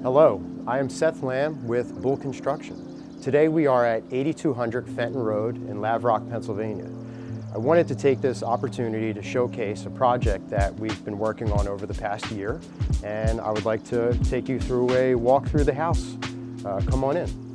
Hello, I am Seth Lamb with Bull Construction. Today we are at 8200 Fenton Road in Lavrock, Pennsylvania. I wanted to take this opportunity to showcase a project that we've been working on over the past year, and I would like to take you through a walk through the house. Come on in.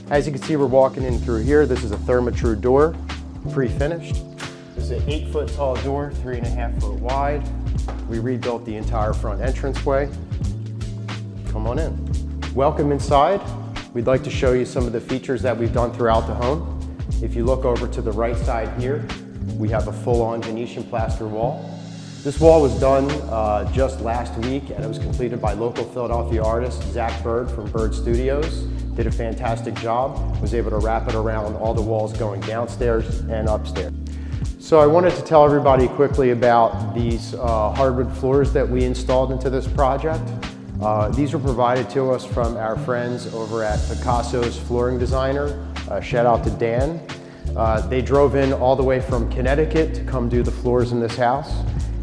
As you can see, we're walking in through here. This is a Therma-Tru door, pre-finished. This is an 8-foot tall door, 3.5 foot wide. We rebuilt the entire front entranceway. Come on in. Welcome inside. We'd like to show you some of the features that we've done throughout the home. If you look over to the right side here, we have a full-on Venetian plaster wall. This wall was done just last week, and it was completed by local Philadelphia artist Zach Bird from Bird Studios. Did a fantastic job, was able to wrap it around all the walls going downstairs and upstairs. So I wanted to tell everybody quickly about these hardwood floors that we installed into this project. These were provided to us from our friends over at Picasso's Flooring Designer. Shout out to Dan. They drove in all the way from Connecticut to come do the floors in this house.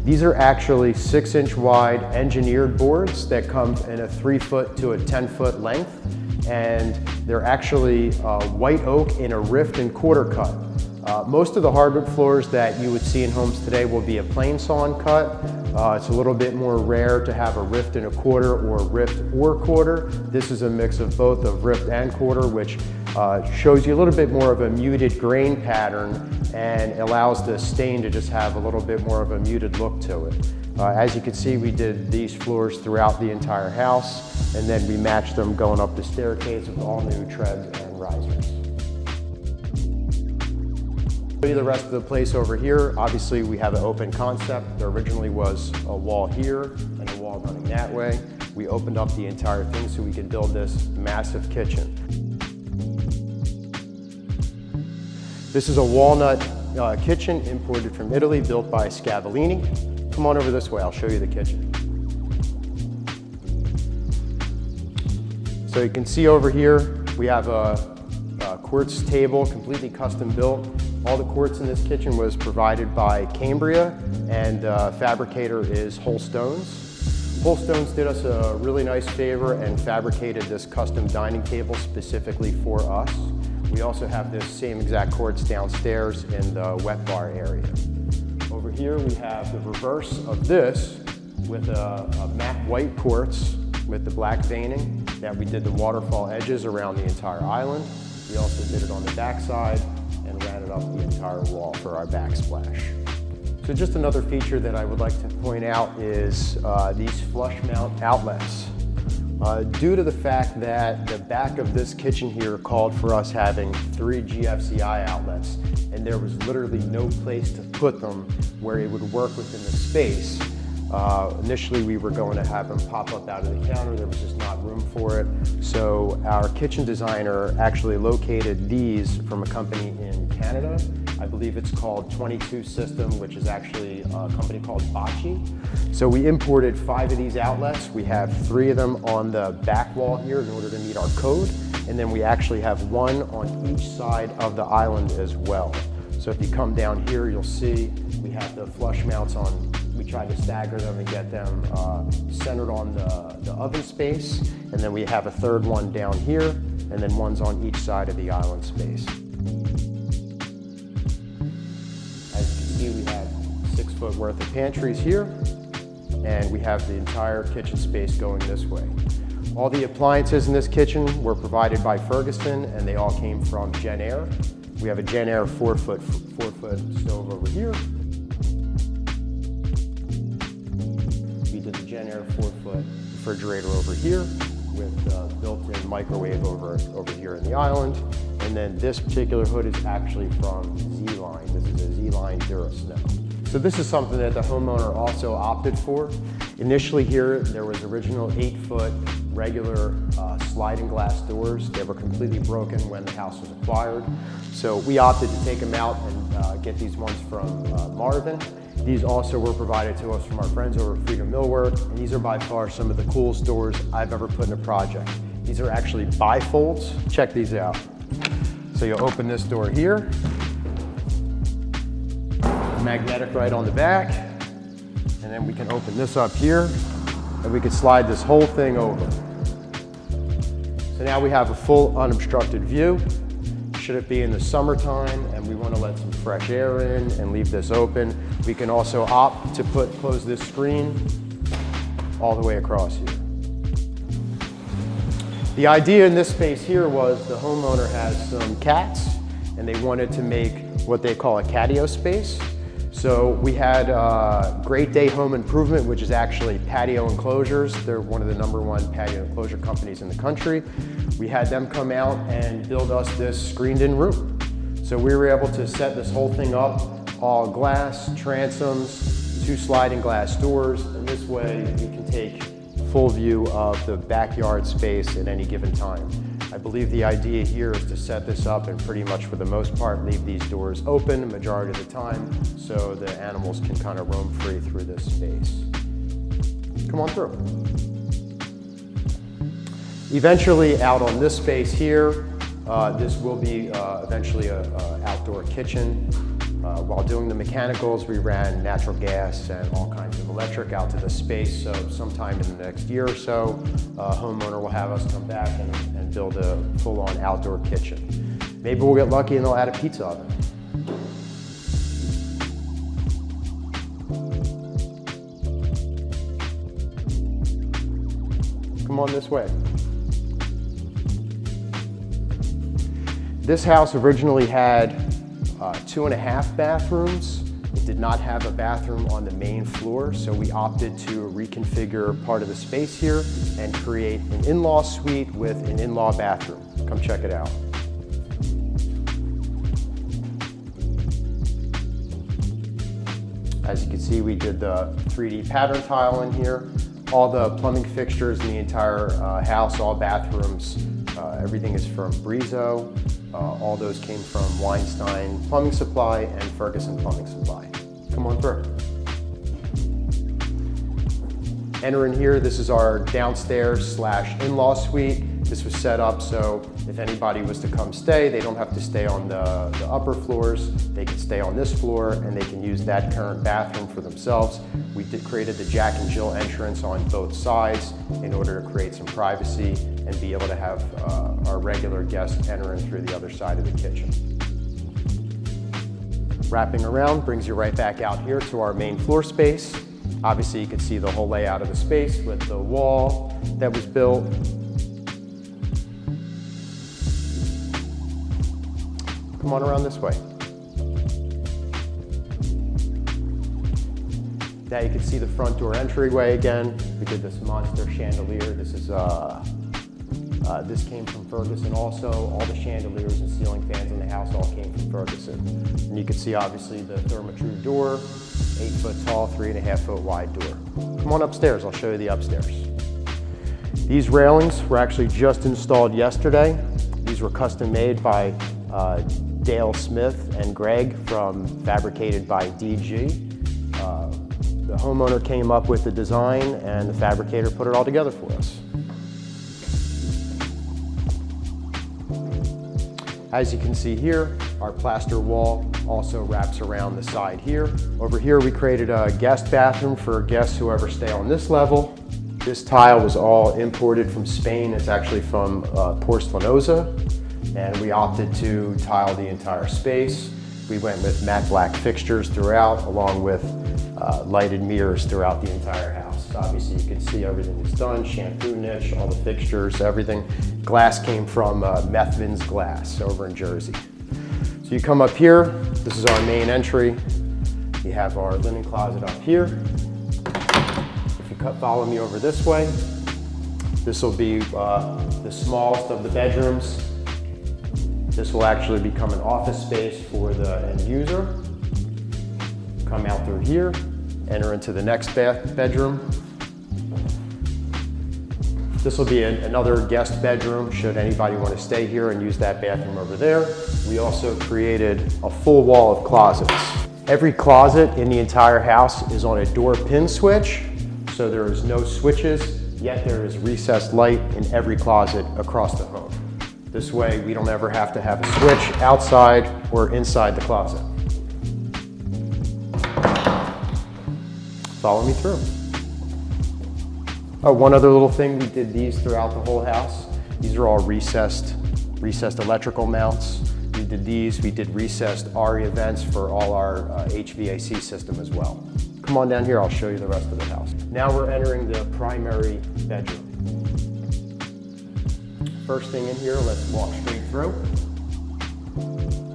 These are actually 6-inch wide engineered boards that come in a 3-foot to a 10-foot length. And they're actually white oak in a rift and quarter cut. Most of the hardwood floors that you would see in homes today will be a plain sawn cut. It's a little bit more rare to have a rift and a quarter or rift or quarter. This is a mix of both of rift and quarter, which shows you a little bit more of a muted grain pattern and allows the stain to just have a little bit more of a muted look to it. As you can see, we did these floors throughout the entire house, and then we matched them going up the staircase with all new treads and risers. Show you the rest of the place over here. Obviously, we have an open concept. There originally was a wall here and a wall running that way. We opened up the entire thing so we could build this massive kitchen. This is a walnut kitchen imported from Italy, built by Scavallini. Come on over this way, I'll show you the kitchen. So you can see over here, we have a quartz table, completely custom built. All the quartz in this kitchen was provided by Cambria, and fabricator is Whole Stones. Whole Stones did us a really nice favor and fabricated this custom dining table specifically for us. We also have this same exact quartz downstairs in the wet bar area. Over here we have the reverse of this with a matte white quartz with the black veining that we did the waterfall edges around the entire island. We also did it on the back side and ran it up the entire wall for our backsplash. So just another feature that I would like to point out is these flush mount outlets. Due to the fact that the back of this kitchen here called for us having 3 GFCI outlets, and there was literally no place to put them where it would work within the space. Initially we were going to have them pop up out of the counter. There was just not room for it. So our kitchen designer actually located these from a company in Canada. I believe it's called 22 System, which is actually a company called Bocce. So we imported 5 of these outlets. We have 3 of them on the back wall here in order to meet our code. And then we actually have 1 on each side of the island as well. So if you come down here, you'll see we have the flush mounts on. We tried to stagger them and get them centered on the oven space. And then we have a 3rd one down here, and then one's on each side of the island space. As you can see, we have 6 foot worth of pantries here, and we have the entire kitchen space going this way. All the appliances in this kitchen were provided by Ferguson, and they all came from Gen Air. We have a Gen Air 4-foot stove over here. We did the Gen Air 4-foot refrigerator over here with built-in microwave over here in the island. And then this particular hood is actually from Z-Line. This is a Z-Line DuraSnow. So this is something that the homeowner also opted for. Initially here, there was original 8-foot regular sliding glass doors. They were completely broken when the house was acquired. So we opted to take them out and get these ones from Marvin. These also were provided to us from our friends over at Freedom Millwork, and these are by far some of the coolest doors I've ever put in a project. These are actually bifolds. Check these out. So you'll open this door here, magnetic right on the back, and then we can open this up here, and we could slide this whole thing over. So now we have a full unobstructed view. Should it be in the summertime and we want to let some fresh air in and leave this open, we can also opt to close this screen all the way across here. The idea in this space here was the homeowner has some cats and they wanted to make what they call a catio space. So we had Great Day Home Improvement, which is actually patio enclosures. They're one of the #1 patio enclosure companies in the country. We had them come out and build us this screened-in room. So we were able to set this whole thing up, all glass, transoms, 2 sliding glass doors, and this way we can take full view of the backyard space at any given time. I believe the idea here is to set this up and pretty much for the most part leave these doors open the majority of the time so the animals can kind of roam free through this space. Come on through. Eventually out on this space here, this will be eventually an outdoor kitchen. While doing the mechanicals, we ran natural gas and all kinds of electric out to the space, so sometime in the next year or so, a homeowner will have us come back and build a full-on outdoor kitchen. Maybe we'll get lucky and they'll add a pizza oven. Come on this way. This house originally had 2.5 bathrooms. It did not have a bathroom on the main floor, so we opted to reconfigure part of the space here and create an in-law suite with an in-law bathroom. Come check it out. As you can see, we did the 3D pattern tile in here. All the plumbing fixtures in the entire house, all bathrooms, everything is from Brizo. All those came from Weinstein Plumbing Supply and Ferguson Plumbing Supply. Come on through. Enter in here. This is our downstairs / in-law suite. This was set up so if anybody was to come stay, they don't have to stay on the upper floors. They can stay on this floor and they can use that current bathroom for themselves. We created the Jack and Jill entrance on both sides in order to create some privacy and be able to have our regular guests enter in through the other side of the kitchen. Wrapping around brings you right back out here to our main floor space. Obviously you can see the whole layout of the space with the wall that was built. Come on around this way. Now you can see the front door entryway again. We did this monster chandelier. This came from Ferguson also. All the chandeliers and ceiling fans in the house all came from Ferguson. And you can see obviously the Therma-Tru door, 8 foot tall, 3.5 foot wide door. Come on upstairs, I'll show you the upstairs. These railings were actually just installed yesterday. These were custom made by Dale Smith and Greg from Fabricated by DG. The homeowner came up with the design and the fabricator put it all together for us. As you can see here, our plaster wall also wraps around the side here. Over here we created a guest bathroom for guests who ever stay on this level. This tile was all imported from Spain. It's actually from Porcelanosa, and we opted to tile the entire space. We went with matte black fixtures throughout, along with lighted mirrors throughout the entire house. Obviously you can see everything is done, shampoo niche, all the fixtures, everything. Glass came from Methvin's Glass over in Jersey. So you come up here, this is our main entry. You have our linen closet up here. If you follow me over this way, this will be the smallest of the bedrooms. This will actually become an office space for the end user. Come out through here, enter into the next bedroom. This will be another guest bedroom should anybody want to stay here and use that bathroom over there. We also created a full wall of closets. Every closet in the entire house is on a door pin switch, so there is no switches, yet there is recessed light in every closet across the home. This way we don't ever have to have a switch outside or inside the closet. Follow me through. Oh, one other little thing, we did these throughout the whole house. These are all recessed electrical mounts. We did these, we did recessed ARIA vents for all our HVAC system as well. Come on down here, I'll show you the rest of the house. Now we're entering the primary bedroom. First thing in here, let's walk straight through.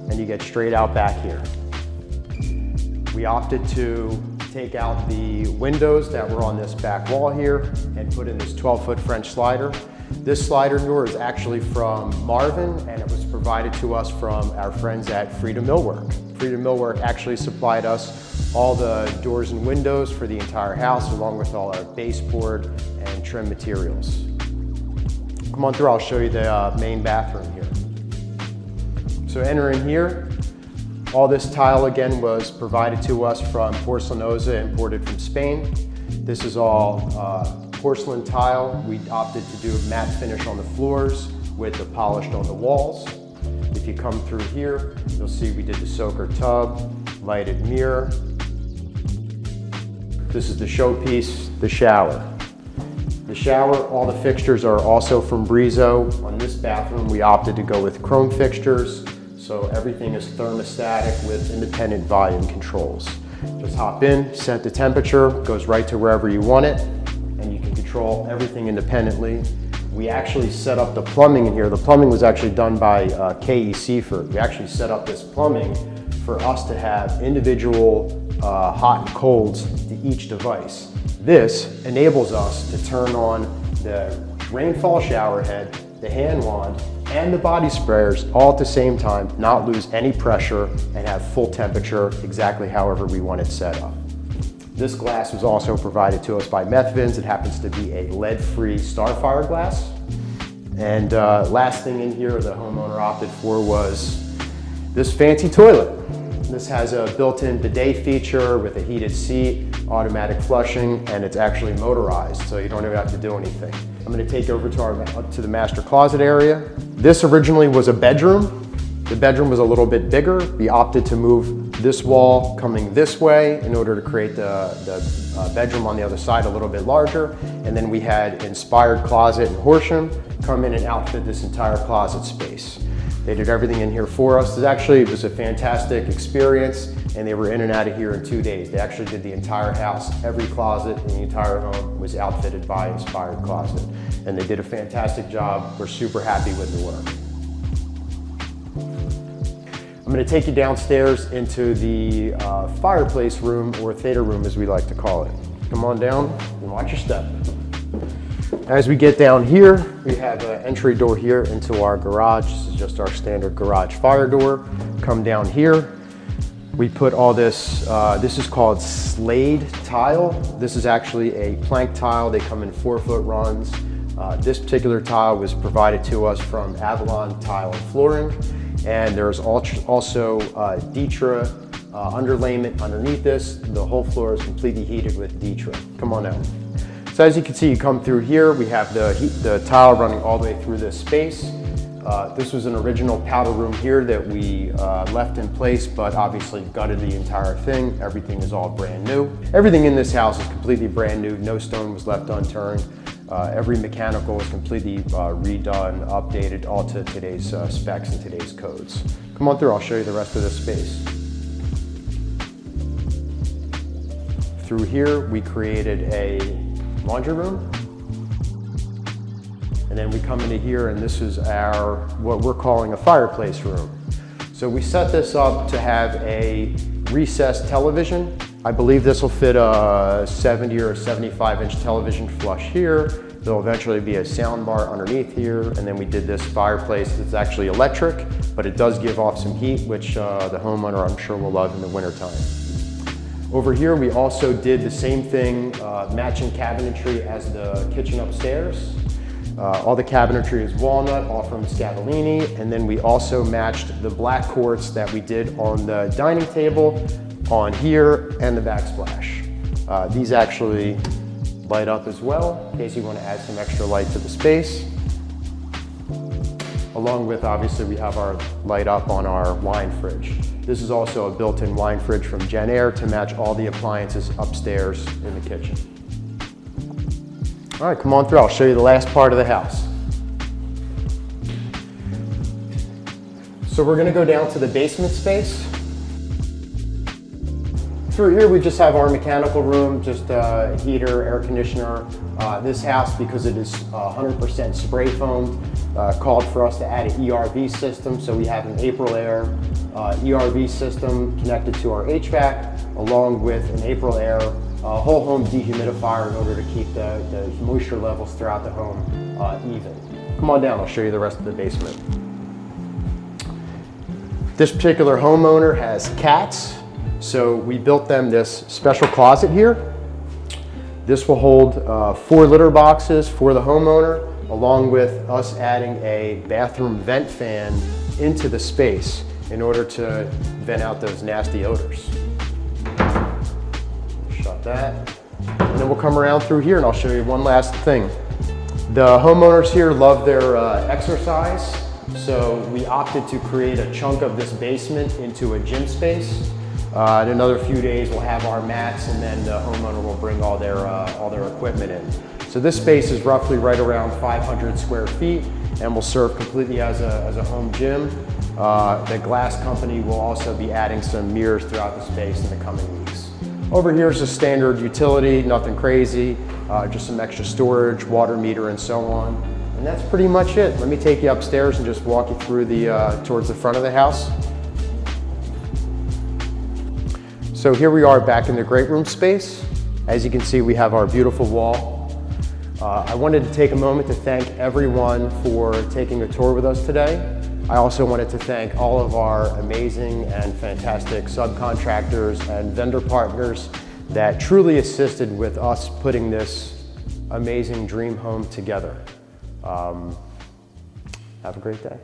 And you get straight out back here. We opted to take out the windows that were on this back wall here and put in this 12-foot French slider. This slider door is actually from Marvin, and it was provided to us from our friends at Freedom Millwork. Freedom Millwork actually supplied us all the doors and windows for the entire house, along with all our baseboard and trim materials. Come on through, I'll show you the main bathroom here. So entering here, all this tile again was provided to us from Porcelanosa, imported from Spain. This is all porcelain tile. We opted to do a matte finish on the floors with the polished on the walls. If you come through here, you'll see we did the soaker tub, lighted mirror. This is the showpiece, the shower. The shower, all the fixtures are also from Brizo. On this bathroom, we opted to go with chrome fixtures, so everything is thermostatic with independent volume controls. Just hop in, set the temperature, goes right to wherever you want it, and you can control everything independently. We actually set up the plumbing in here. The plumbing was actually done by KE Seaford. We actually set up this plumbing for us to have individual hot and colds to each device. This enables us to turn on the rainfall shower head, the hand wand, and the body sprayers all at the same time, not lose any pressure, and have full temperature exactly however we want it set up. This glass was also provided to us by Methvins. It happens to be a lead-free Starfire glass. And last thing in here the homeowner opted for was this fancy toilet. This has a built-in bidet feature with a heated seat, automatic flushing, and it's actually motorized, so you don't even have to do anything. I'm going to take you over to the master closet area. This originally was a bedroom. The bedroom was a little bit bigger. We opted to move this wall coming this way in order to create the bedroom on the other side a little bit larger. And then we had Inspired Closet and Horsham come in and outfit this entire closet space. They did everything in here for us. It was a fantastic experience, and they were in and out of here in 2 days. They actually did the entire house. Every closet in the entire home was outfitted by Inspired Closet, and they did a fantastic job. We're super happy with the work. I'm going to take you downstairs into the fireplace room, or theater room as we like to call it. Come on down and watch your step. As we get down here, we have an entry door here into our garage. This is just our standard garage fire door. Come down here. We put all this, this is called Slade tile. This is actually a plank tile. They come in 4-foot runs. This particular tile was provided to us from Avalon Tile and Flooring. And there's also Ditra underlayment underneath this. The whole floor is completely heated with Ditra. Come on out. So as you can see, you come through here, we have the tile running all the way through this space. This was an original powder room here that we left in place, but obviously gutted the entire thing. Everything is all brand new. Everything in this house is completely brand new. No stone was left unturned. Every mechanical was completely redone, updated, all to today's specs and today's codes. Come on through, I'll show you the rest of this space. Through here, we created a laundry room. And then we come into here, and this is our, what we're calling a fireplace room. So we set this up to have a recessed television. I believe this will fit a 70 or 75-inch television flush here. There'll eventually be a sound bar underneath here, and then we did this fireplace that's actually electric, but it does give off some heat, which the homeowner I'm sure will love in the wintertime. Over here, we also did the same thing, matching cabinetry as the kitchen upstairs. All the cabinetry is walnut, all from Scavallini, and then we also matched the black quartz that we did on the dining table, on here, and the backsplash. These actually light up as well, in case you want to add some extra light to the space. Along with, obviously, we have our light up on our wine fridge. This is also a built-in wine fridge from Jen Air to match all the appliances upstairs in the kitchen. All right, come on through. I'll show you the last part of the house. So we're gonna go down to the basement space. Through here, we just have our mechanical room, just a heater, air conditioner. This house, because it is 100% spray foamed, called for us to add an ERV system. So we have an April Air ERV system connected to our HVAC, along with an April Air whole home dehumidifier in order to keep the moisture levels throughout the home even. Come on down, I'll show you the rest of the basement. This particular homeowner has cats, so we built them this special closet here. This will hold 4 litter boxes for the homeowner, along with us adding a bathroom vent fan into the space in order to vent out those nasty odors. Shut that. And then we'll come around through here and I'll show you one last thing. The homeowners here love their exercise, so we opted to create a chunk of this basement into a gym space. In another few days we'll have our mats, and then the homeowner will bring all their equipment in. So this space is roughly right around 500 square feet and will serve completely as a home gym. The glass company will also be adding some mirrors throughout the space in the coming weeks. Over here is a standard utility, nothing crazy, just some extra storage, water meter, and so on. And that's pretty much it. Let me take you upstairs and just walk you through towards the front of the house. So here we are back in the great room space. As you can see, we have our beautiful wall. I wanted to take a moment to thank everyone for taking a tour with us today. I also wanted to thank all of our amazing and fantastic subcontractors and vendor partners that truly assisted with us putting this amazing dream home together. Have a great day.